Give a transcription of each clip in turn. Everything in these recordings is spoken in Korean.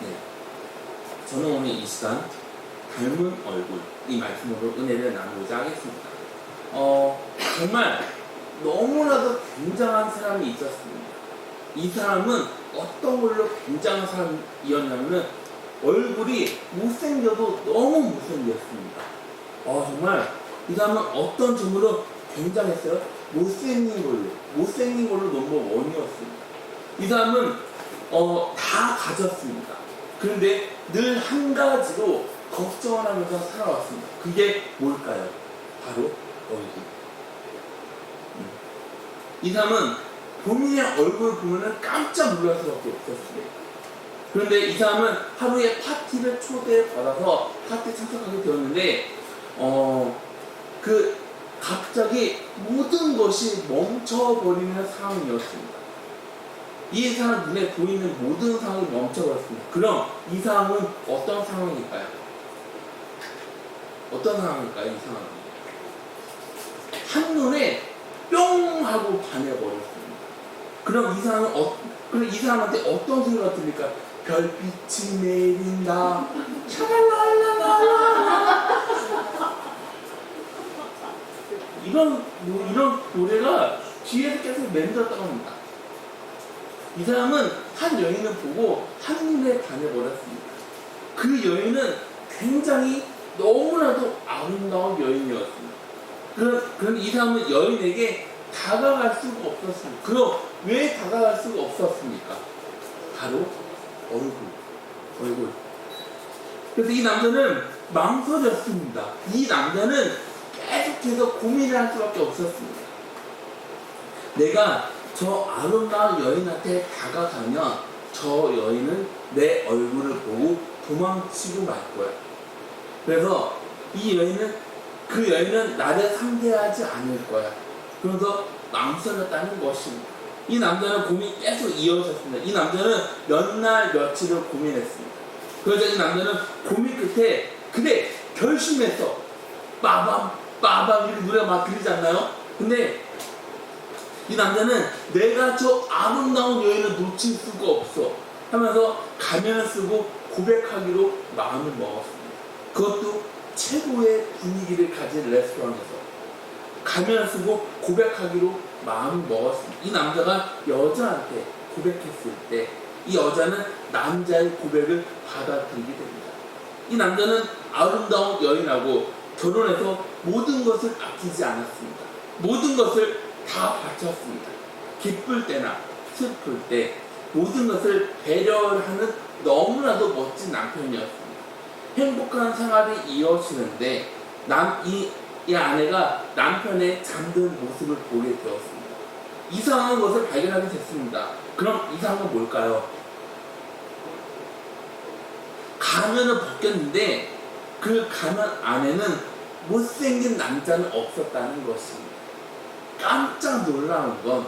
네. 저는 오늘 이 시간 닮은 얼굴 이 말씀으로 은혜를 나누고자 하겠습니다. 정말 너무나도 굉장한 사람이 있었습니다. 이 사람은 어떤 걸로 굉장한 사람이었냐면 얼굴이 못생겨도 너무 못생겼습니다. 정말 이 사람은 어떤 점으로 굉장했어요? 못생긴 걸로 넘버 원이었습니다. 이 사람은 다 가졌습니다. 그런데 늘 한 가지로 걱정을 하면서 살아왔습니다. 그게 뭘까요? 바로 얼굴. 이 사람은 본인의 얼굴 보면 깜짝 놀랄 수밖에 없었습니다. 그런데 이 사람은 하루에 파티를 초대받아서 파티에 참석하게 되었는데 갑자기 모든 것이 멈춰버리는 상황이었습니다. 이 사람 눈에 보이는 모든 상황이 멈춰버렸습니다. 그럼 이 상황은 어떤 상황일까요? 어떤 상황일까요? 이 상황은 한눈에 뿅 하고 반해버렸습니다. 그럼 이 사람한테 어떤 소리가 들릴까? 별빛이 내린다. 샤랄랄랄라. 이런 노래가 귀에서 계속 맴돌았다고 합니다. 이 사람은 한 여인을 보고 한눈에 반해버렸습니다. 그 여인은 굉장히 너무나도 아름다운 여인이었습니다. 그럼 이 사람은 여인에게 다가갈 수가 없었습니다. 그럼 왜 다가갈 수가 없었습니까? 바로 얼굴. 그래서 이 남자는 망설였습니다. 이 남자는 계속해서 고민을 할 수밖에 없었습니다. 내가 저 아름다운 여인한테 다가가면 저 여인은 내 얼굴을 보고 도망치고 말 거야. 그래서 그 여인은 나를 상대하지 않을 거야. 그래서 망설였다는 것입니다. 이 남자는 고민이 계속 이어졌습니다. 이 남자는 몇 날 며칠을 고민했습니다. 그래서 이 남자는 고민 끝에 그래 결심했어. 빠밤 이렇게 노래가 막 들리지 않나요? 근데 이 남자는 내가 저 아름다운 여인을 놓칠 수가 없어 하면서 가면을 쓰고 고백하기로 마음을 먹었습니다. 그것도 최고의 분위기를 가진 레스토랑에서 가면을 쓰고 고백하기로 마음을 먹었습니다. 이 남자가 여자한테 고백했을 때 이 여자는 남자의 고백을 받아들이게 됩니다. 이 남자는 아름다운 여인하고 결혼해서 모든 것을 아끼지 않았습니다. 모든 것을 다 바쳤습니다. 기쁠 때나 슬플 때 모든 것을 배려하는 너무나도 멋진 남편이었습니다. 행복한 생활이 이어지는데 이 아내가 남편의 잠든 모습을 보게 되었습니다. 이상한 것을 발견하게 됐습니다. 그럼 이상한 건 뭘까요? 가면을 벗겼는데 그 가면 안에는 못생긴 남자는 없었다는 것입니다. 깜짝 놀라운 건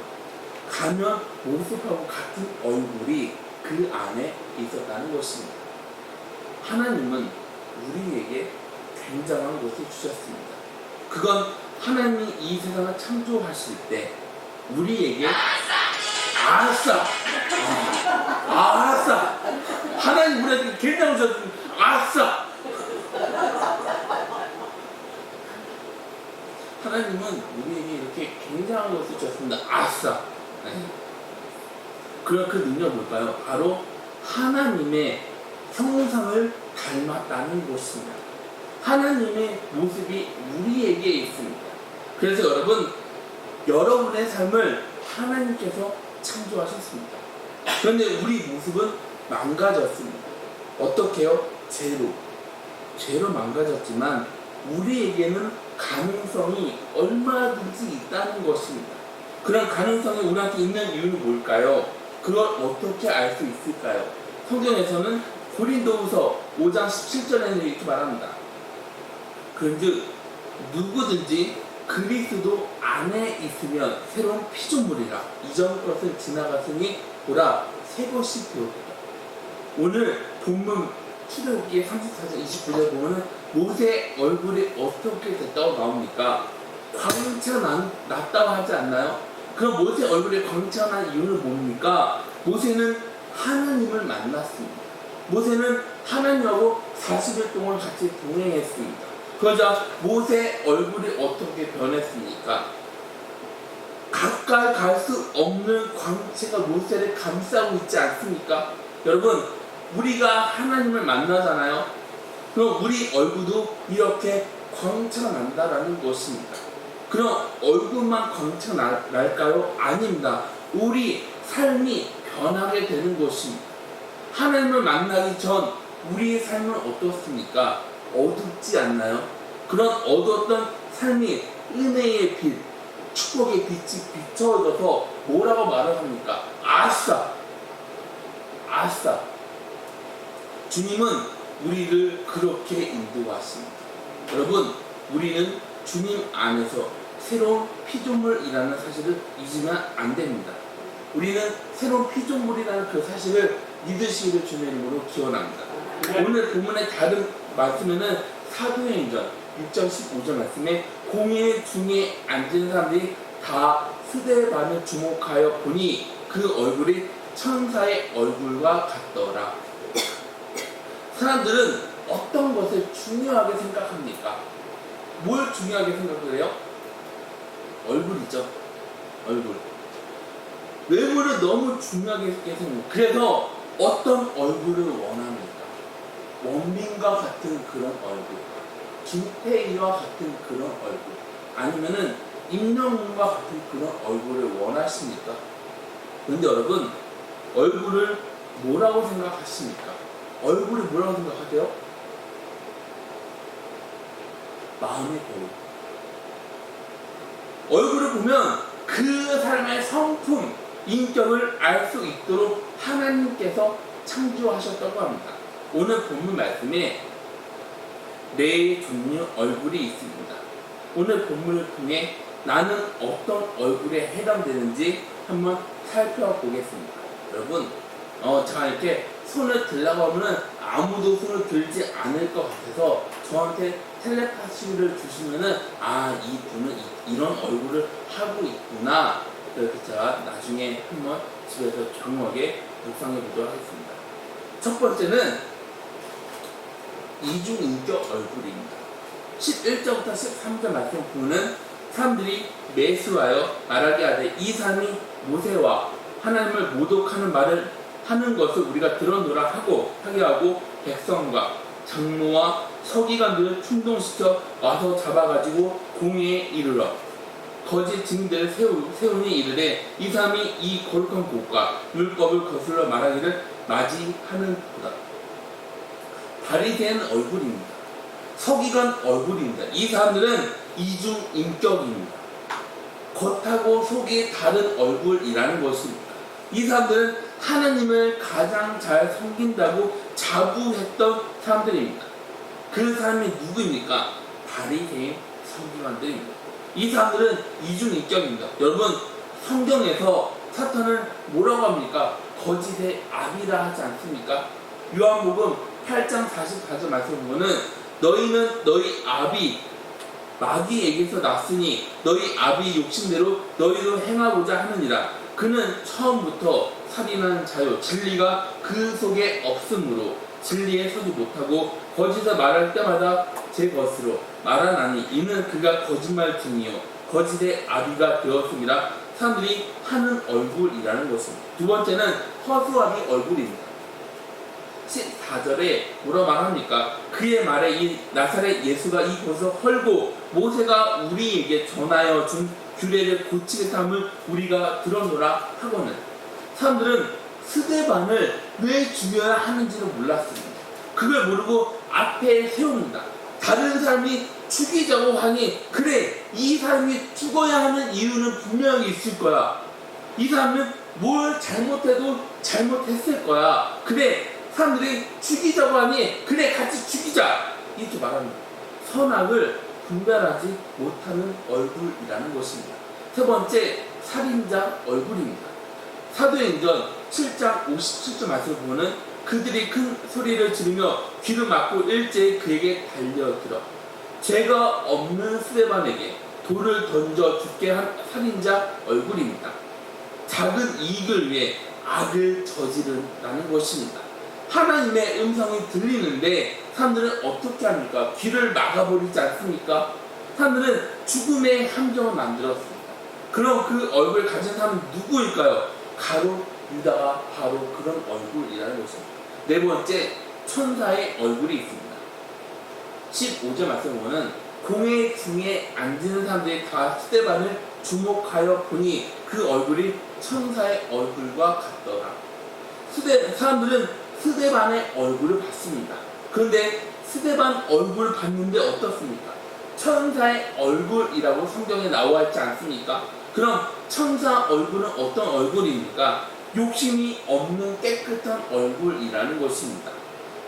가면 모습하고 같은 얼굴이 그 안에 있었다는 것입니다. 하나님은 우리에게 굉장한 것을 주셨습니다. 그건 하나님이 이 세상을 창조하실 때 우리에게 알았어. 하나님 우리한테 굉장한 것을 주셨습니다. 알았어. 하나님은 우리에게 이렇게 굉장한 것을 주셨습니다. 아싸. 그럼 그 능력은 뭘까요? 바로 하나님의 형상을 닮았다는 것입니다. 하나님의 모습이 우리에게 있습니다. 그래서 여러분의 삶을 하나님께서 창조하셨습니다. 그런데 우리 모습은 망가졌습니다. 어떻게요? 죄로 망가졌지만 우리에게는 가능성이 얼마든지 있다는 것입니다. 그런 가능성이 우리한테 있는 이유는 뭘까요? 그걸 어떻게 알 수 있을까요? 성경에서는 고린도후서 5장 17절에는 이렇게 말합니다. 그런즉 누구든지 그리스도 안에 있으면 새로운 피조물이라 이전 것은 지나갔으니 보라 새 것이 되었다. 오늘 본문 출애굽기 34장 29절 보면은 모세 얼굴이 어떻게 됐다고 나옵니까? 광채가 났다고 하지 않나요? 그럼 모세 얼굴에 광채가 난 이유는 뭡니까? 모세는 하나님을 만났습니다. 모세는 하나님하고 40일 동안 같이 동행했습니다. 그러자 모세 얼굴이 어떻게 변했습니까? 가까이 갈 수 없는 광채가 모세를 감싸고 있지 않습니까? 여러분, 우리가 하나님을 만나잖아요. 그럼 우리 얼굴도 이렇게 광채가 난다라는 것입니다. 그럼 얼굴만 광채가 날까요? 아닙니다. 우리 삶이 변하게 되는 것입니다. 하나님을 만나기 전 우리의 삶은 어떻습니까? 어둡지 않나요? 그런 어두웠던 삶이 은혜의 빛, 축복의 빛이 비춰져서 뭐라고 말을 합니까? 아싸! 아싸! 주님은 우리를 그렇게 인도하십니다. 여러분, 우리는 주님 안에서 새로운 피조물이라는 사실을 잊으면 안 됩니다. 우리는 새로운 피조물이라는 그 사실을 믿으시기를 주님의 이름으로 기원합니다. 오늘 본문의 다른 말씀에는 사도행전 6장 15절 말씀에 공회 중에 앉은 사람들이 다 스데반을 주목하여 보니 그 얼굴이 천사의 얼굴과 같더라. 사람들은 어떤 것을 중요하게 생각합니까? 뭘 중요하게 생각을 해요? 얼굴이죠. 얼굴. 외모를 너무 중요하게 생각해요. 그래서 어떤 얼굴을 원합니까? 원빈과 같은 그런 얼굴, 김태희와 같은 그런 얼굴, 아니면은 임영웅과 같은 그런 얼굴을 원하십니까? 그런데 여러분, 얼굴을 뭐라고 생각하십니까? 얼굴을 뭐라고 생각하세요? 마음의 고우. 얼굴을 보면 그 사람의 성품, 인격을 알 수 있도록 하나님께서 창조하셨다고 합니다. 오늘 본문 말씀에 네 종류 얼굴이 있습니다. 오늘 본문을 통해 나는 어떤 얼굴에 해당되는지 한번 살펴보겠습니다. 여러분, 제가 이렇게 손을 들라고 하면은 아무도 손을 들지 않을 것 같아서 저한테 텔레파시를 주시면은 이 분은 이런 얼굴을 하고 있구나. 그래서 제가 나중에 한번 집에서 조용하게 묵상해 보도록 하겠습니다. 첫 번째는 이중인격 얼굴입니다. 11절부터 13절 말씀 보면 사람들이 매수하여 말하게 하되 이 사람이 모세와 하나님을 모독하는 말을 하는 것을 우리가 들어노라 하게 하고 백성과 장로와 서기관들을 충동시켜 와서 잡아가지고 공회에 이르러 거짓 증인들을 세우니 이르되 이 사람이 이 거룩한 곳과 율법을 거슬러 말하기를 맞이하는도다. 바리새인 얼굴입니다. 서기관 얼굴입니다. 이 사람들은 이중인격입니다. 겉하고 속이 다른 얼굴이라는 것입니다. 이 사람들은 하나님을 가장 잘 섬긴다고 자부했던 사람들입니다. 그 사람이 누구입니까? 바리새인 서기관들입니다. 이 사람들은 이중인격입니다. 여러분, 성경에서 사탄을 뭐라고 합니까? 거짓의 아비라 하지 않습니까? 요한복음 8장 44절 말씀 보면은 너희는 너희 아비 마귀에게서 났으니 너희 아비 욕심대로 너희도 행하고자 하느니라. 그는 처음부터 살인하는 자요 진리가 그 속에 없으므로 진리에 서지 못하고 거짓을 말할 때마다 제 것으로 말하나니 이는 그가 거짓말 중이요 거짓의 아비가 되었습니다. 사람들이 하는 얼굴이라는 것입니다. 두 번째는 허수아비 얼굴입니다. 14절에 뭐라 말합니까? 그의 말에 이 나사렛 예수가 이곳을 헐고 모세가 우리에게 전하여 준 규례를 고치게 함을 우리가 들어노라 하고는 사람들은 스데반을 왜 죽여야 하는지를 몰랐습니다. 그걸 모르고 앞에 세웁니다. 다른 사람이 죽이자고 하니 그래, 이 사람이 죽어야 하는 이유는 분명히 있을 거야. 이 사람은 뭘 잘못해도 잘못했을 거야. 그래, 사람들이 죽이자고 하니 그래, 같이 죽이자, 이렇게 말합니다. 선악을 분별하지 못하는 얼굴이라는 것입니다. 세 번째, 살인자 얼굴입니다. 사도행전 7장 57절 말씀을 보면 그들이 큰 소리를 지르며 귀를 막고 일제히 그에게 달려들어 죄가 없는 스데반에게 돌을 던져 죽게 한 살인자 얼굴입니다. 작은 이익을 위해 악을 저지른다는 것입니다. 하나님의 음성이 들리는데 사람들은 어떻게 합니까? 귀를 막아버리지 않습니까? 사람들은 죽음의 함정을 만들었습니다. 그럼 그 얼굴을 가진 사람은 누구일까요? 가룟 유다가 바로 그런 얼굴이라는 것입니다. 네 번째, 천사의 얼굴이 있습니다. 15절 말씀 보면 공회 중에 앉은 사람들이 다 스데반을 주목하여 보니 그 얼굴이 천사의 얼굴과 같더라. 사람들은 스데반의 얼굴을 봤습니다. 그런데 스데반 얼굴을 봤는데 어떻습니까? 천사의 얼굴이라고 성경에 나와 있지 않습니까? 그럼 천사 얼굴은 어떤 얼굴입니까? 욕심이 없는 깨끗한 얼굴이라는 것입니다.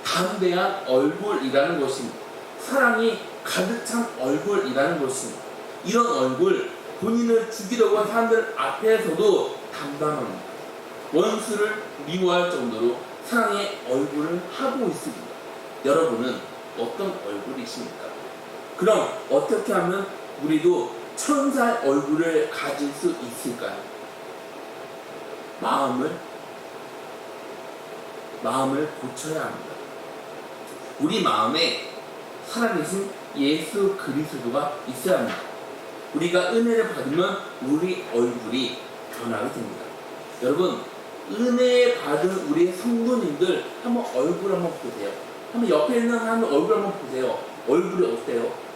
담대한 얼굴이라는 것입니다. 사랑이 가득 찬 얼굴이라는 것입니다. 이런 얼굴, 본인을 죽이려고 한 사람들 앞에서도 담담합니다. 원수를 미워할 정도로 사랑의 얼굴을 하고 있습니다. 여러분은 어떤 얼굴이십니까? 그럼 어떻게 하면 우리도 천사의 얼굴을 가질 수 있을까요? 마음을 고쳐야 합니다. 우리 마음에 살아계신 예수 그리스도가 있어야 합니다. 우리가 은혜를 받으면 우리 얼굴이 변하게 됩니다. 여러분, 은혜 받은 우리 성도님들 한번 얼굴 한번 보세요. 한번 옆에 있는 사람 얼굴 한번 보세요. 얼굴이 어때요?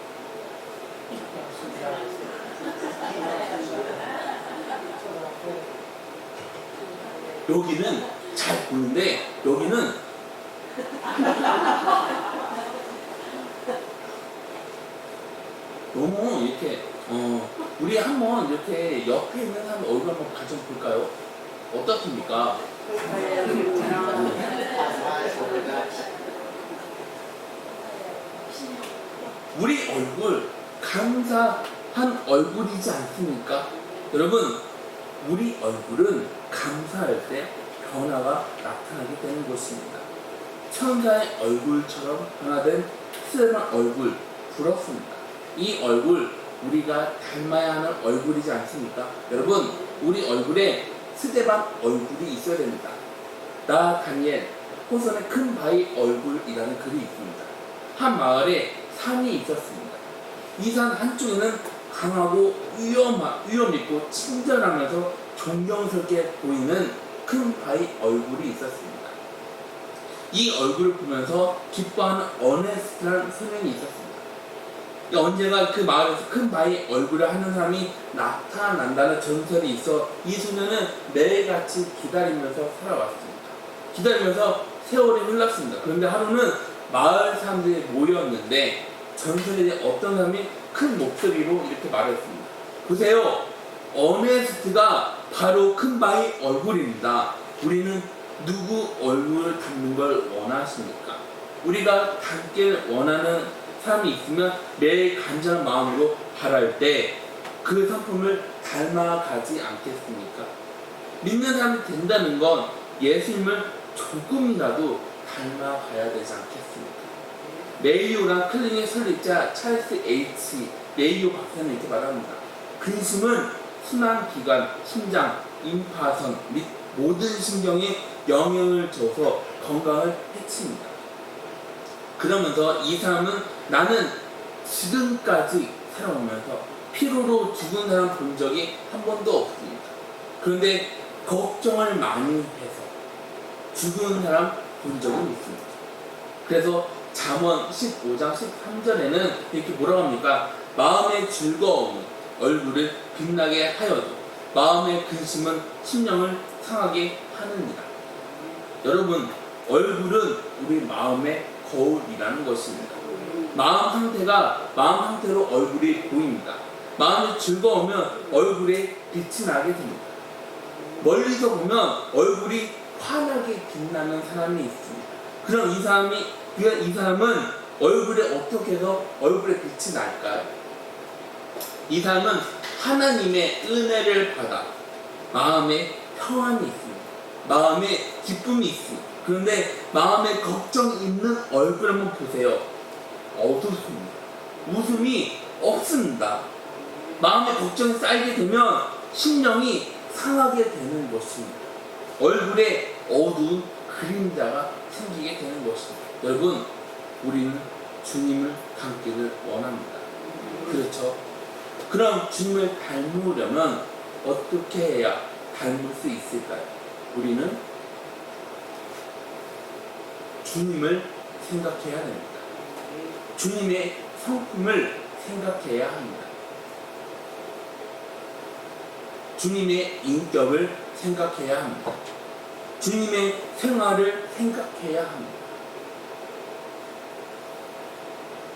여기는 잘 보이는데 여기는 너무 이렇게 우리 한번 이렇게 옆에 있는 사람 얼굴 한번 같이 볼까요? 어떻습니까? 우리 얼굴 감사한 얼굴이지 않습니까? 여러분, 우리 얼굴은 감사할 때 변화가 나타나게 되는 것입니다. 천사의 얼굴처럼 변화된 스데반 얼굴 부럽습니다. 이 얼굴 우리가 닮아야 하는 얼굴이지 않습니까? 여러분, 우리 얼굴에 스데반 얼굴이 있어야 됩니다. 나 다니엘 호선의 큰 바위 얼굴이라는 글이 있습니다. 한 마을에 산이 있었습니다. 이 산 한쪽에는 강하고 위험 있고 친절하면서 존경스럽게 보이는 큰 바위 얼굴이 있었습니다. 이 얼굴을 보면서 기뻐하는 어네스트라는 소년이 있었습니다. 언제가 그 마을에서 큰 바위 얼굴을 하는 사람이 나타난다는 전설이 있어 이 소년은 매일같이 기다리면서 살아왔습니다. 기다리면서 세월이 흘렀습니다. 그런데 하루는 마을 사람들이 모였는데 전설에 어떤 사람이 큰 목소리로 이렇게 말했습니다. 보세요, 어네스트가 바로 큰 바위 얼굴입니다. 우리는 누구 얼굴을 닮는 걸 원하십니까? 우리가 닮길 원하는 사람이 있으면 매일 간절한 마음으로 바랄 때 그 성품을 닮아가지 않겠습니까? 믿는 사람이 된다는 건 예수님을 조금이라도 닮아가야 되지 않겠습니까? 메이오랑 클린의 설립자 찰스 H. 메이오 박사는 이렇게 말합니다. 근심은 순환기관, 심장, 임파선 및 모든 신경에 영향을 줘서 건강을 해칩니다. 그러면서 이 사람은 나는 지금까지 살아오면서 피로로 죽은 사람 본 적이 한 번도 없습니다. 그런데 걱정을 많이 해서 죽은 사람 본 적은 있습니다. 그래서 잠언 15장 13절에는 이렇게 뭐라고 합니까? 마음의 즐거움은 얼굴을 빛나게 하여도 마음의 근심은 심령을 상하게 하느니라. 여러분, 얼굴은 우리 마음의 거울이라는 것입니다. 마음 상태로 얼굴이 보입니다. 마음이 즐거우면 얼굴에 빛이 나게 됩니다. 멀리서 보면 얼굴이 환하게 빛나는 사람이 있습니다. 그럼 이 사람은 얼굴에 어떻게 해서 얼굴에 빛이 날까요? 이 사람은 하나님의 은혜를 받아 마음에 평안이 있습니다. 마음에 기쁨이 있습니다. 그런데 마음에 걱정이 있는 얼굴 한번 보세요. 어둡습니다. 웃음이 없습니다. 마음에 걱정이 쌓이게 되면 심령이 상하게 되는 것입니다. 얼굴에 어두운 그림자가 생기게 생기게 되는 것입니다. 여러분, 우리는 주님을 닮기를 원합니다. 그렇죠? 그럼 주님을 닮으려면 어떻게 해야 닮을 수 있을까요? 우리는 주님을 생각해야 됩니다. 주님의 성품을 생각해야 합니다. 주님의 인격을 생각해야 합니다. 주님의 생활을 생각해야 합니다.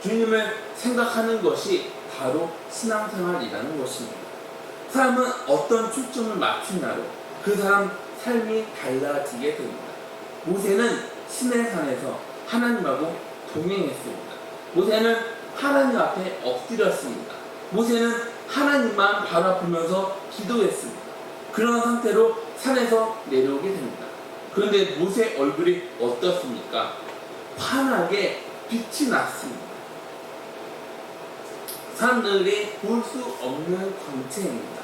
주님을 생각하는 것이 바로 신앙생활이라는 것입니다. 사람은 어떤 초점을 맞춘다로 그 사람 삶이 달라지게 됩니다. 모세는 시내산에서 하나님하고 동행했습니다. 모세는 하나님 앞에 엎드렸습니다. 모세는 하나님만 바라보면서 기도했습니다. 그런 상태로 산에서 내려오게 됩니다. 그런데 모세 얼굴이 어떻습니까? 환하게 빛이 났습니다. 사람들이 볼 수 없는 광채입니다.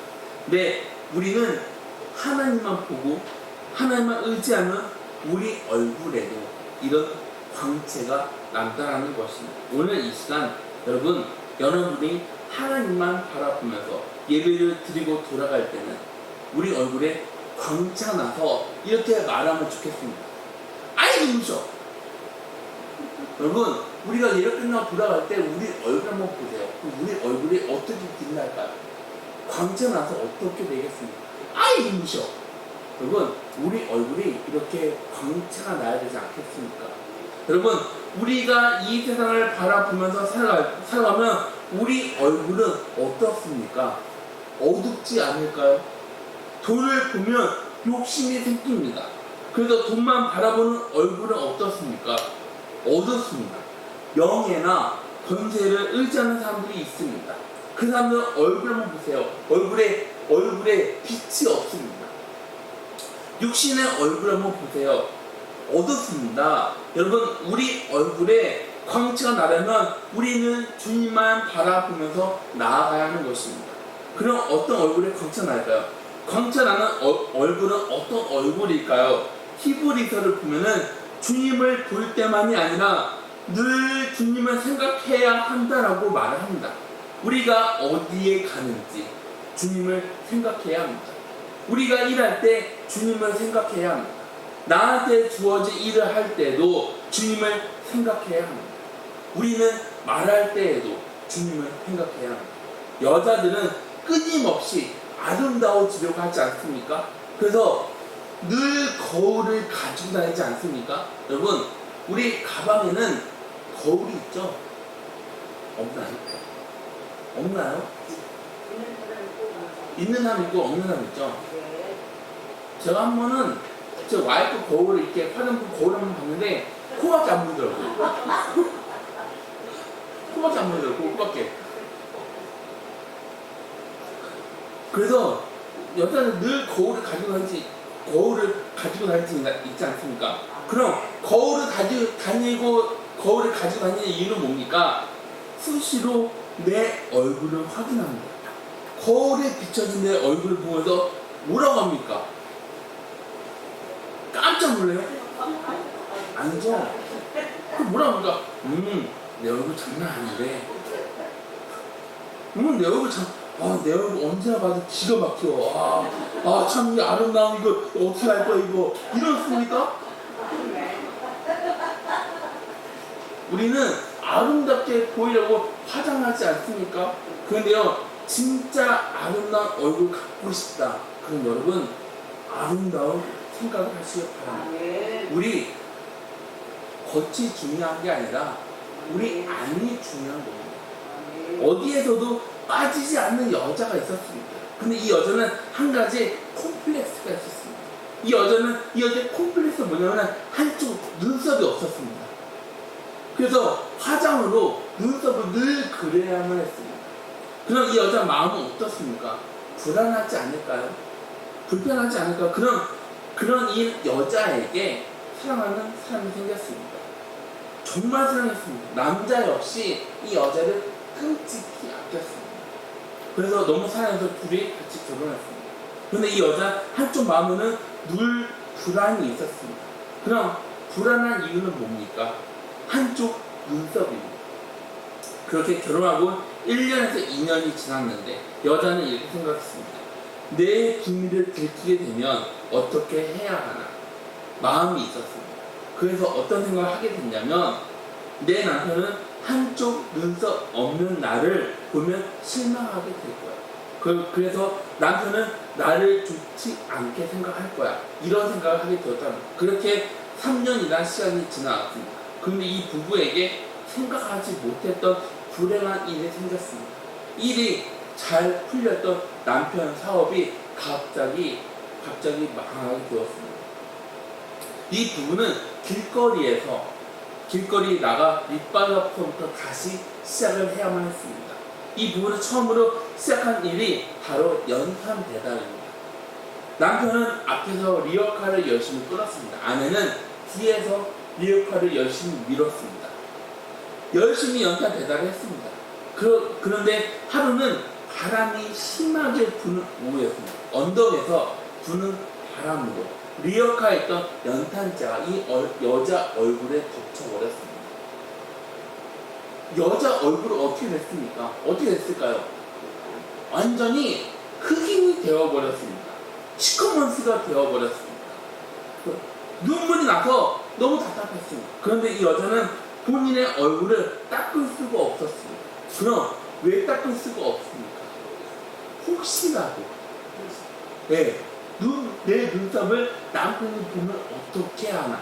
네, 우리는 하나님만 보고 하나님만 의지하면 우리 얼굴에도 이런 광채가 남다라는 것입니다. 오늘 이 시간 여러분이 하나님만 바라보면서 예배를 드리고 돌아갈 때는 우리 얼굴에 광채가 나서 이렇게 말하면 좋겠습니다. 아이 눈부셔. 여러분, 우리가 예배 끝나고 돌아갈 때 우리 얼굴 한번 보세요. 우리 얼굴이 어떻게 빛날까요? 광채 나서 어떻게 되겠습니까? 아이 눈부셔. 여러분, 우리 얼굴이 이렇게 광채가 나야 되지 않겠습니까? 여러분, 우리가 이 세상을 바라보면서 살아가면 우리 얼굴은 어떻습니까? 어둡지 않을까요? 돈을 보면 욕심이 생깁니다. 그래서 돈만 바라보는 얼굴은 어떻습니까? 어둡습니다. 명예나 권세를 의지하는 사람들이 있습니다. 그 사람들은 얼굴 한번 보세요. 얼굴에 빛이 없습니다. 육신의 얼굴 한번 보세요. 어둡습니다. 여러분, 우리 얼굴에 광채가 나려면 우리는 주님만 바라보면서 나아가야 하는 것입니다. 그럼 어떤 얼굴에 광채가 날까요? 광채 나는 얼굴은 어떤 얼굴일까요? 히브리서를 보면은 주님을 볼 때만이 아니라 늘 주님을 생각해야 한다라고 말을 합니다. 우리가 어디에 가는지 주님을 생각해야 합니다. 우리가 일할 때 주님을 생각해야 합니다. 나한테 주어진 일을 할 때도 주님을 생각해야 합니다. 우리는 말할 때에도 주님을 생각해야 합니다. 여자들은 끊임없이 아름다워지려고 하지 않습니까? 그래서 늘 거울을 가지고 다니지 않습니까? 여러분, 우리 가방에는 거울이 있죠? 없나요? 없나요? 있는 사람 있고 없는 사람 있죠? 제가 한 번은 제 와이프 거울을 이렇게 화장품 거울 한번 봤는데 코밖에 안 보이더라고요. 코밖에 안 보이더라고요. 코밖에. 그래서 여자는 늘 거울을 가지고 다니지 있지 않습니까? 그럼 거울을 가지고 다니는 이유는 뭡니까? 수시로 내 얼굴을 확인합니다. 거울에 비춰진 내 얼굴을 보면서 뭐라고 합니까? 깜짝 놀래요? 아니죠? 그럼 뭐라고 합니까? 내 얼굴 장난 아닌데. 내 얼굴 내 얼굴 언제나 봐도 기가 막혀. 참, 이 아름다운 이거 어떻게 할 거야, 이거. 이렇습니까? 우리는 아름답게 보이려고 화장하지 않습니까? 그런데요, 진짜 아름다운 얼굴 갖고 싶다. 그럼 여러분, 아름다운 생각을 하시기 바랍니다. 우리 겉이 중요한 게 아니라 우리 안이 중요한 겁니다. 어디에서도 빠지지 않는 여자가 있었습니다. 근데 이 여자는 한 가지 콤플렉스가 있었습니다. 이 여자의 콤플렉스가 뭐냐면 한쪽 눈썹이 없었습니다. 그래서 화장으로 눈썹을 늘 그려야만 했습니다. 그럼 이 여자 마음은 어떻습니까? 불안하지 않을까요? 불편하지 않을까요? 그런 이 여자에게 사랑하는 사람이 생겼습니다. 정말 사랑했습니다. 남자 역시 이 여자를 끔찍히 아꼈습니다. 그래서 너무 사랑해서 둘이 같이 결혼했습니다. 그런데 이 여자 한쪽 마음에는 늘 불안이 있었습니다. 그럼 불안한 이유는 뭡니까? 한쪽 눈썹입니다. 그렇게 결혼하고 1년에서 2년이 지났는데 여자는 이렇게 생각했습니다. 내 비밀을 들키게 되면 어떻게 해야 하나 마음이 있었습니다. 그래서 어떤 생각을 하게 됐냐면 내 남편은 한쪽 눈썹 없는 나를 보면 실망하게 될 거야. 그래서 남편은 나를 좋지 않게 생각할 거야. 이런 생각을 하게 되었다는 거예요. 그렇게 3년이나 시간이 지나갔습니다. 그런데 이 부부에게 생각하지 못했던 불행한 일이 생겼습니다. 일이 잘 풀렸던 남편 사업이 갑자기 망하게 되었습니다. 이 부부는 길거리 나가 밑바닥부터 다시 시작을 해야만 했습니다. 이 부부는 처음으로 시작한 일이 바로 연탄 배달입니다. 남편은 앞에서 리어카를 열심히 끌었습니다. 아내는 뒤에서 리어카를 열심히 밀었습니다. 열심히 연탄 배달을 했습니다. 그런데 하루는 바람이 심하게 부는 오후였습니다. 언덕에서 부는 바람으로 리어카에 있던 연탄재가 이 여자 얼굴에 덮쳐버렸습니다. 여자 얼굴은 어떻게 됐습니까? 어떻게 됐을까요? 완전히 흑인이 되어버렸습니다. 시커먼스가 되어버렸습니다. 눈물이 나서 너무 답답했습니다. 그런데 이 여자는 본인의 얼굴을 닦을 수가 없었습니다. 그럼 왜 닦을 수가 없습니까? 혹시라도 내 눈썹을 남편이 보면 어떻게 하나.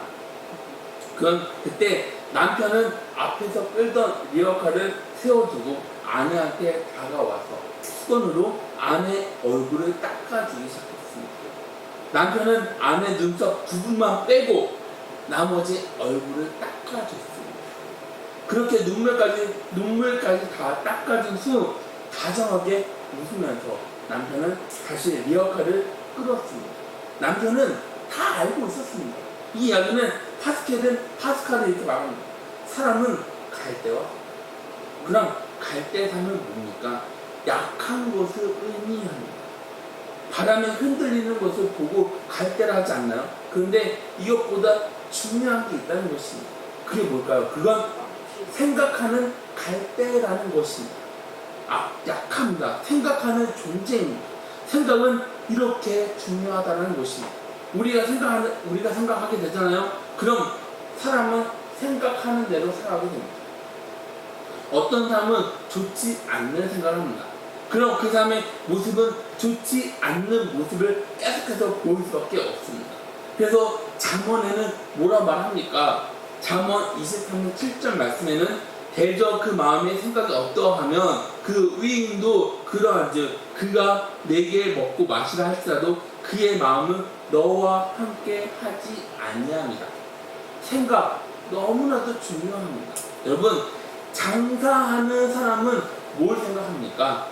그때 남편은 앞에서 끌던 리어카를 세워두고 아내한테 다가와서 수건으로 아내 얼굴을 닦아주기 시작했습니다. 남편은 아내 눈썹 부분만 빼고 나머지 얼굴을 닦아줬습니다. 그렇게 눈물까지 다 닦아준 후 다정하게 웃으면서 남편은 다시 리어카를 끌었습니다. 남편은 다 알고 있었습니다. 이 이야기는 파스칼이 이렇게 말합니다. 사람은 갈대와 그럼 갈대삼은 뭡니까? 약한 것을 의미합니다. 바람에 흔들리는 것을 보고 갈대라 하지 않나요? 그런데 이것보다 중요한 게 있다는 것입니다. 그게 뭘까요? 그건 생각하는 갈대라는 것입니다. 약합니다. 생각하는 존재입니다. 생각은 이렇게 중요하다는 것입니다. 우리가 생각하게 되잖아요. 그럼 사람은 생각하는 대로 살아가게 됩니다. 어떤 사람은 좋지 않는 생각을 합니다. 그럼 그 사람의 모습은 좋지 않는 모습을 계속해서 보일 수밖에 없습니다. 그래서 잠언에는 뭐라 말합니까? 잠언 23장 7절 말씀에는 대저 그 마음의 생각이 어떠하면 그 의인도 그러한즉 그가 내게 먹고 마시라 할지라도 그의 마음은 너와 함께 하지 아니함이다. 생각 너무나도 중요합니다. 여러분, 장사하는 사람은 뭘 생각합니까?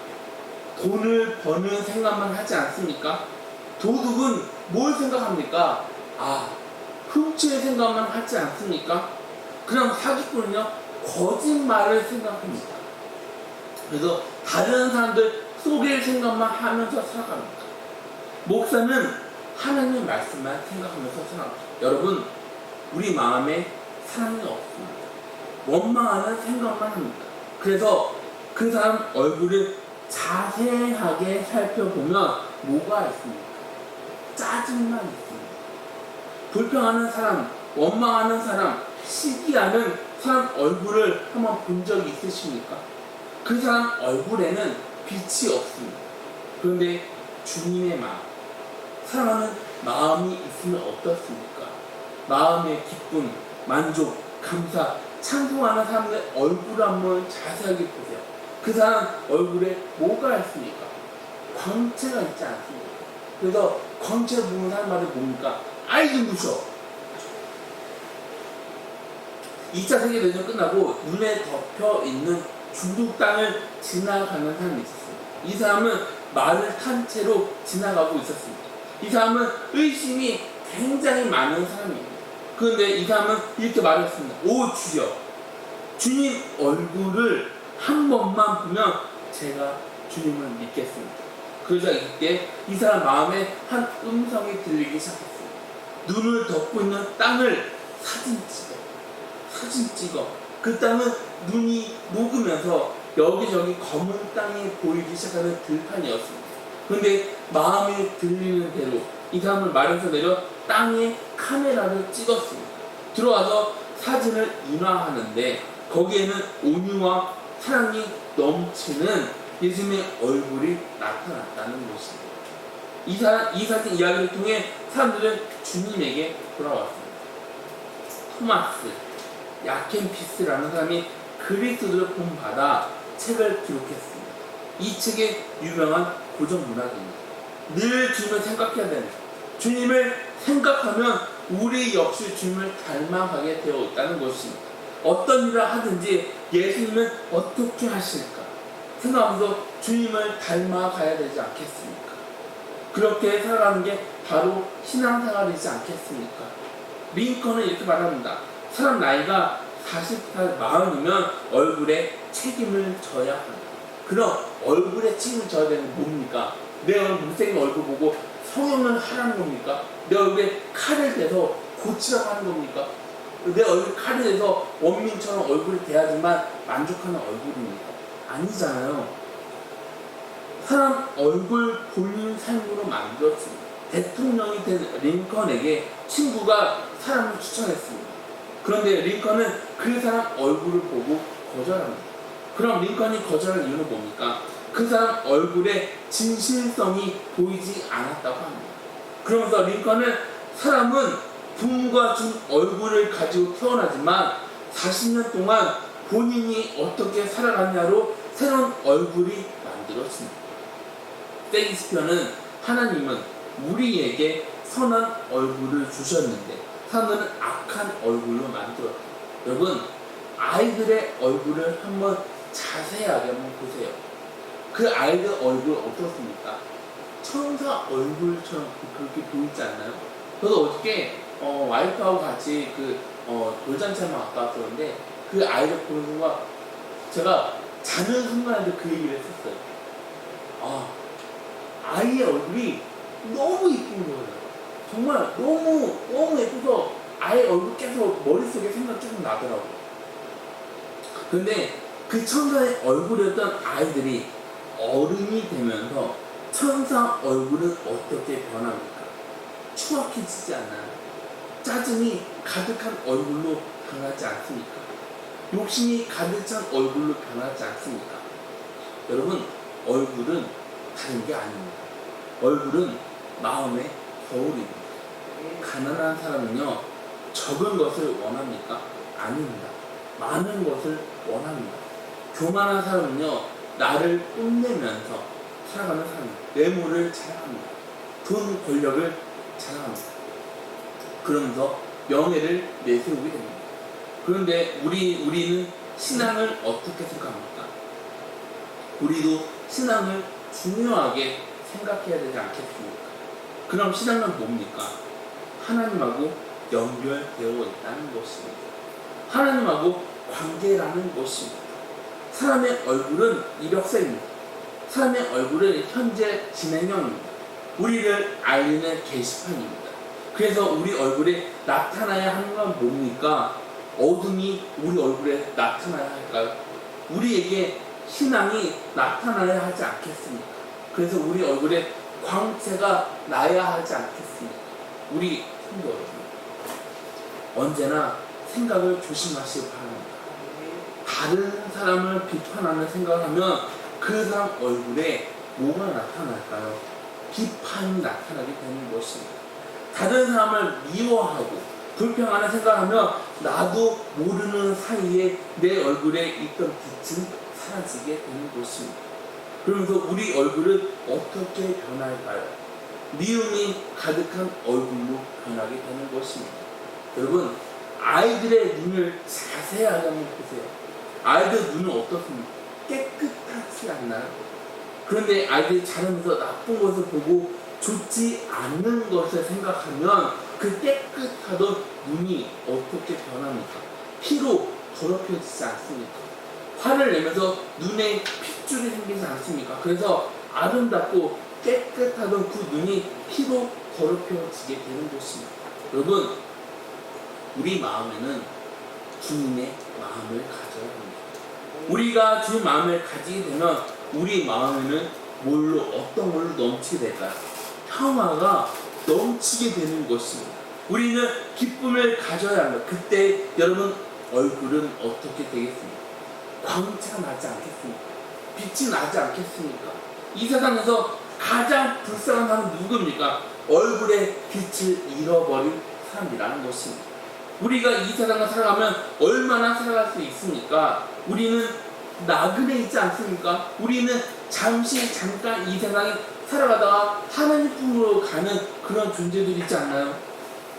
돈을 버는 생각만 하지 않습니까? 도둑은 뭘 생각합니까? 훔칠 생각만 하지 않습니까? 그럼 사기꾼은요, 거짓말을 생각합니다. 그래서 다른 사람들 속일 생각만 하면서 살아갑니다. 목사는 하나님의 말씀만 생각하면서 살아갑니다. 여러분, 우리 마음에 사랑이 없습니다. 원망하는 생각만 합니다. 그래서 그 사람 얼굴을 자세하게 살펴보면 뭐가 있습니까? 짜증만 있습니다. 불평하는 사람, 원망하는 사람, 시기하는 사람 얼굴을 한번 본 적이 있으십니까? 그 사람 얼굴에는 빛이 없습니다. 그런데 주님의 마음, 사랑하는 마음이 있으면 어떻습니까? 마음의 기쁨, 만족, 감사, 찬송하는 사람의 얼굴 한번 자세하게 보세요. 그 사람 얼굴에 뭐가 있습니까? 광채가 있지 않습니까? 그래서 광채 보는 사람마다 뭡니까? 아이 눈부셔. 2차 세계대전 끝나고 눈에 덮여 있는 중국 땅을 지나가는 사람이 있었습니다. 이 사람은 말을 탄 채로 지나가고 있었습니다. 이 사람은 의심이 굉장히 많은 사람입니다. 그런데 이 사람은 이렇게 말했습니다. 오 주여, 주님 얼굴을 한 번만 보면 제가 주님을 믿겠습니다. 그러자 이때 이 사람 마음에 한 음성이 들리기 시작했습니다. 눈을 덮고 있는 땅을 사진 찍어. 그 땅은 눈이 녹으면서 여기저기 검은 땅이 보이기 시작하는 들판이었습니다. 그런데 마음에 들리는 대로 이 사람을 말해서 내려 땅에 카메라를 찍었습니다. 들어와서 사진을 인화하는데 거기에는 온유와 사랑이 넘치는 예수님의 얼굴이 나타났다는 것입니다. 이 사진 이야기를 통해 사람들은 주님에게 돌아왔습니다. 토마스, 야켄피스라는 사람이 그리스도를 본받아 책을 기록했습니다. 이 책의 유명한 고전 문학입니다. 늘 주님을 생각해야 됩니다. 주님을 생각하면 우리 역시 주님을 닮아가게 되어 있다는 것입니다. 어떤 일을 하든지 예수님은 어떻게 하실까 생각하면서 주님을 닮아가야 되지 않겠습니까? 그렇게 살아가는 게 바로 신앙생활이지 않겠습니까? 링컨은 이렇게 말합니다. 사람 나이가 40살 마흔이면 얼굴에 책임을 져야 합니다. 그럼 얼굴에 책임을 져야 되는 게 뭡니까? 내 얼굴 못생긴 얼굴 보고 성형을 하라는 겁니까? 내 얼굴에 칼을 대서 고치라고 하는 겁니까? 내 얼굴에 칼을 대서 원민처럼 얼굴이 돼야지만 만족하는 얼굴입니까? 아니잖아요. 사람 얼굴 본인 삶으로 만들었습니다. 대통령이 된 링컨에게 친구가 사람을 추천했습니다. 그런데 링컨은 그 사람 얼굴을 보고 거절합니다. 그럼 링컨이 거절할 이유는 뭡니까? 그 사람 얼굴에 진실성이 보이지 않았다고 합니다. 그러면서 링컨은 사람은 부모가 준 얼굴을 가지고 태어나지만 40년 동안 본인이 어떻게 살아갔냐로 새로운 얼굴이 만들어집니다. 셰익스피어는 하나님은 우리에게 선한 얼굴을 주셨는데 사람들은 악한 얼굴로 만들었다. 여러분, 아이들의 얼굴을 한번 자세하게 한번 보세요. 그 아이들 얼굴 어떻습니까? 천사 얼굴처럼 그렇게 보이지 않나요? 저도 어저께 와이프하고 같이 돌잔치 한번 갔다 왔었는데 그 아이들 보는 순간 제가 자는 순간에도 그 얘기를 했었어요. 아이의 얼굴이 너무 이쁜 거예요. 정말 너무 예뻐서 아이 얼굴 계속 머릿속에 생각 조금 나더라고요. 근데 그 천사의 얼굴이었던 아이들이 어른이 되면서 천사 얼굴은 어떻게 변합니까? 추악해지지 않나요? 짜증이 가득한 얼굴로 변하지 않습니까? 욕심이 가득 찬 얼굴로 변하지 않습니까? 여러분, 얼굴은 다른 게 아닙니다. 얼굴은 마음의 거울입니다. 가난한 사람은요, 적은 것을 원합니까? 아닙니다. 많은 것을 원합니다. 교만한 사람은요, 나를 뽐내면서 살아가는 사람입니다. 외모를 자랑합니다. 돈, 권력을 자랑합니다. 그러면서 명예를 내세우게 됩니다. 그런데 우리는 신앙을 어떻게 생각합니까? 우리도 신앙을 중요하게 생각해야 되지 않겠습니까? 그럼 신앙은 뭡니까? 하나님하고 연결되어 있다는 것입니다. 하나님하고 관계라는 것입니다. 사람의 얼굴은 이력서입니다. 사람의 얼굴은 현재 진행형입니다. 우리를 알리는 게시판입니다. 그래서 우리 얼굴에 나타나야 하는 건 뭡니까? 어둠이 우리 얼굴에 나타나야 할까요? 우리에게 신앙이 나타나야 하지 않겠습니까? 그래서 우리 얼굴에 광채가 나야 하지 않겠습니까? 우리 성도 여러분, 언제나 생각을 조심하시기 바랍니다. 다른 사람을 비판하는 생각을 하면 그 사람 얼굴에 뭐가 나타날까요? 비판이 나타나게 되는 것입니다. 다른 사람을 미워하고 불평하는 생각을 하면 나도 모르는 사이에 내 얼굴에 있던 빛은 사라지게 되는 것입니다. 그러면서 우리 얼굴은 어떻게 변할까요? 미움이 가득한 얼굴로 변하게 되는 것입니다. 여러분, 아이들의 눈을 자세하게 한번 보세요. 아이들 눈은 어떻습니까? 깨끗하지 않나요? 그런데 아이들이 자라면서 나쁜 것을 보고 좋지 않는 것을 생각하면 그 깨끗하던 눈이 어떻게 변합니까? 피로 더럽혀지지 않습니까? 화를 내면서 눈에 핏줄이 생기지 않습니까? 그래서 아름답고 깨끗하던 그 눈이 피로 더럽혀지게 되는 것입니다. 여러분, 우리 마음에는 주님의 마음을 가져야 합니다. 우리가 주님 마음을 가지게 되면 우리 마음에는 어떤 걸로 넘치게 될까요? 평화가 넘치게 되는 것입니다. 우리는 기쁨을 가져야 합니다. 그때 여러분 얼굴은 어떻게 되겠습니까? 광채가 나지 않겠습니까? 빛이 나지 않겠습니까? 이 세상에서 가장 불쌍한 사람은 누구입니까? 얼굴에 빛을 잃어버린 사람이라는 것입니다. 우리가 이 세상을 살아가면 얼마나 살아갈 수 있습니까? 우리는 나그네 있지 않습니까? 우리는 잠깐 이 세상에 살아가다가 하나님 품으로 가는 그런 존재들이 있지 않나요?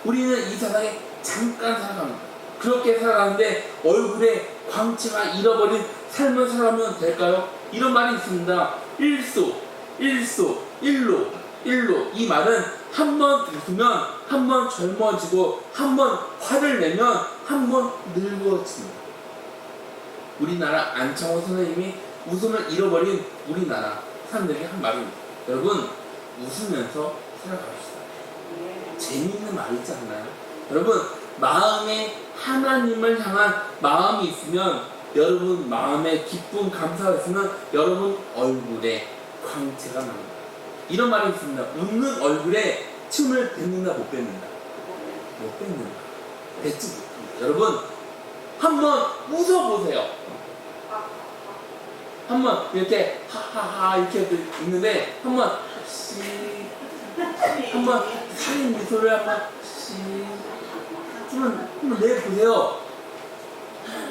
우리는 이 세상에 잠깐 살아갑니다. 그렇게 살아가는데 얼굴에 광채가 잃어버린 삶을 살아가면 될까요? 이런 말이 있습니다. 일로. 이 말은 한 번 웃으면 한 번 젊어지고 한 번 화를 내면 한 번 늙어집니다. 우리나라 안창호 선생님이 웃음을 잃어버린 우리나라 사람들에게 한 말입니다. 여러분 웃으면서 살아갑시다. 재미있는 말이지 않나요? 여러분 마음에 하나님을 향한 마음이 있으면 여러분 마음에 기쁨 감사가 있으면 여러분 얼굴에 광채가 납니다. 이런 말이 있습니다. 웃는 얼굴에 침을 뱉는다 못 뱉는다? 못 뱉는다. 뱉지 못합니다. 여러분 한번 웃어보세요. 한번 이렇게 하하하 이렇게 있는데 한번 한번 살인 미소를 한번 내보세요.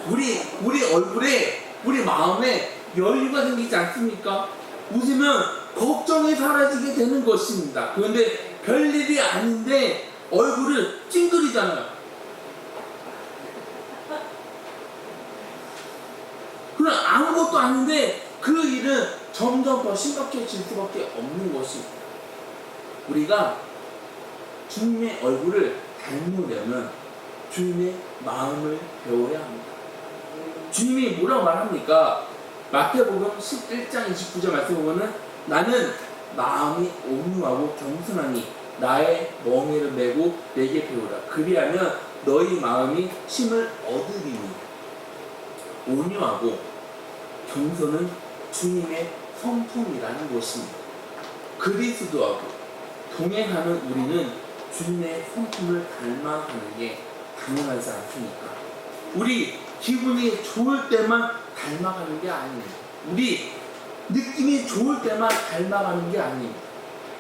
우리 얼굴에 우리 마음에 여유가 생기지 않습니까? 웃으면 걱정이 사라지게 되는 것입니다. 그런데 별일이 아닌데 얼굴을 찡그리잖아요. 그럼 아무것도 아닌데 그 일은 점점 더 심각해질 수밖에 없는 것입니다. 우리가 주님의 얼굴을 닮으려면 주님의 마음을 배워야 합니다. 주님이 뭐라고 말합니까? 마태복음 11장 29절 말씀 보면은 나는 마음이 온유하고 겸손하니 나의 멍에를 메고 내게 배우라. 그리하면 너희 마음이 힘을 얻으리니. 온유하고 겸손은 주님의 성품이라는 것입니다. 그리스도하고 동행하는 우리는 주님의 성품을 닮아가는 게 당연하지 않습니까? 우리 기분이 좋을 때만 닮아가는 게 아닙니다. 우리 느낌이 좋을 때만 닮아가는 게 아닙니다.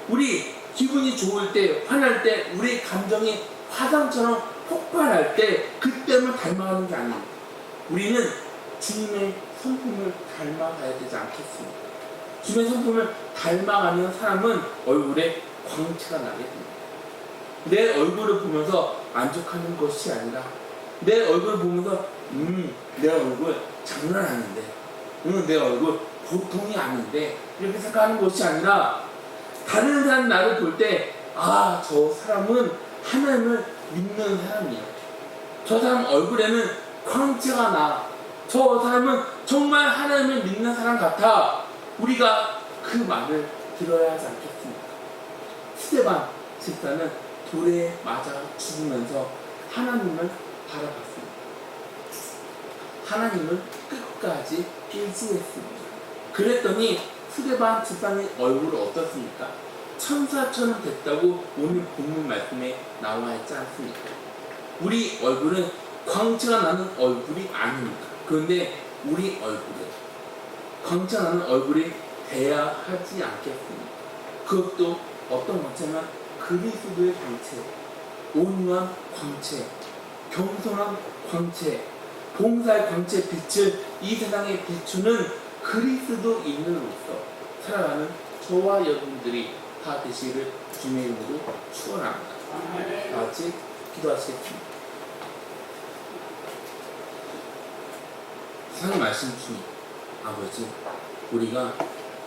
우리 기분이 좋을 때, 화날 때, 우리 감정이 화산처럼 폭발할 때 그때만 닮아가는 게 아닙니다. 우리는 주님의 성품을 닮아가야 되지 않겠습니까? 주님의 성품을 닮아가는 사람은 얼굴에 광채가 나게 됩니다. 내 얼굴을 보면서 만족하는 것이 아니라 내 얼굴을 보면서 내 얼굴 장난 아닌데 내 얼굴 보통이 아닌데 이렇게 생각하는 것이 아니라 다른 사람 나를 볼 때 저 사람은 하나님을 믿는 사람이야. 저 사람 얼굴에는 광채가 나. 저 사람은 정말 하나님을 믿는 사람 같아. 우리가 그 말을 들어야 하지 않겠습니까? 스데반 집사는 돌에 맞아 죽으면서 하나님을 바라봤습니다. 하나님을 끝까지 일치했습니다. 그랬더니 스데반 집사의 얼굴은 어떻습니까? 천사처럼 됐다고 오늘 본문 말씀에 나와 있지 않습니까? 우리 얼굴은 광채가 나는 얼굴이 아닙니다. 그런데 우리 얼굴에 광채가 나는 얼굴이 돼야 하지 않겠습니까? 그것도 어떤 광채면 그리스도의 광채, 온유한 광채, 겸손한 광채, 봉사의 광채 빛을 이 세상에 비추는 그리스도인으로서 살아가는 저와 여러분들이 다 되시기를 주님의 이름으로 축원합니다. 다 같이 기도하시겠습니다. 세상의 말씀 주님, 아버지, 우리가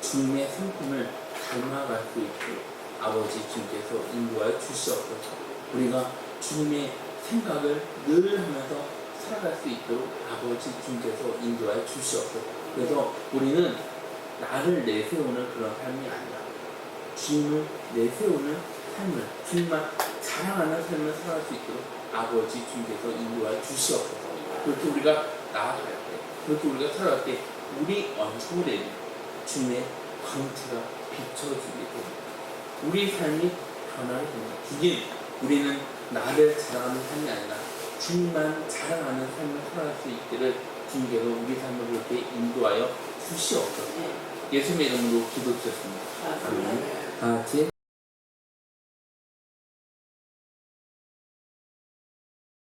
주님의 성품을 닮아갈 수 있도록 아버지 주님께서 인도하여 주시옵소서. 우리가 주님의 생각을 늘 하면서 살아갈 수 있도록 아버지 주님께서 인도하여 주시옵소서. 그래서 우리는 나를 내세우는 그런 삶이 아니라 주님을 내세우는 삶을, 주님만 자랑하는 삶을 살아갈 수 있도록 아버지 주께서 인도하여 주시옵소서. 그렇게 우리가 나아갈 때, 그렇게 우리가 살아갈 때 우리 얼굴에 주님의 광채가 비춰지게 됩니다. 우리 삶이 변화를 됩니다. 우리는 나를 자랑하는 삶이 아니라 주님만 자랑하는 삶을 살아갈 수 있기를 주님께서 우리 삶을 그렇게 인도하여 주시옵소서. 예수님의 이름으로 기도드렸습니다. 아멘. 다 같이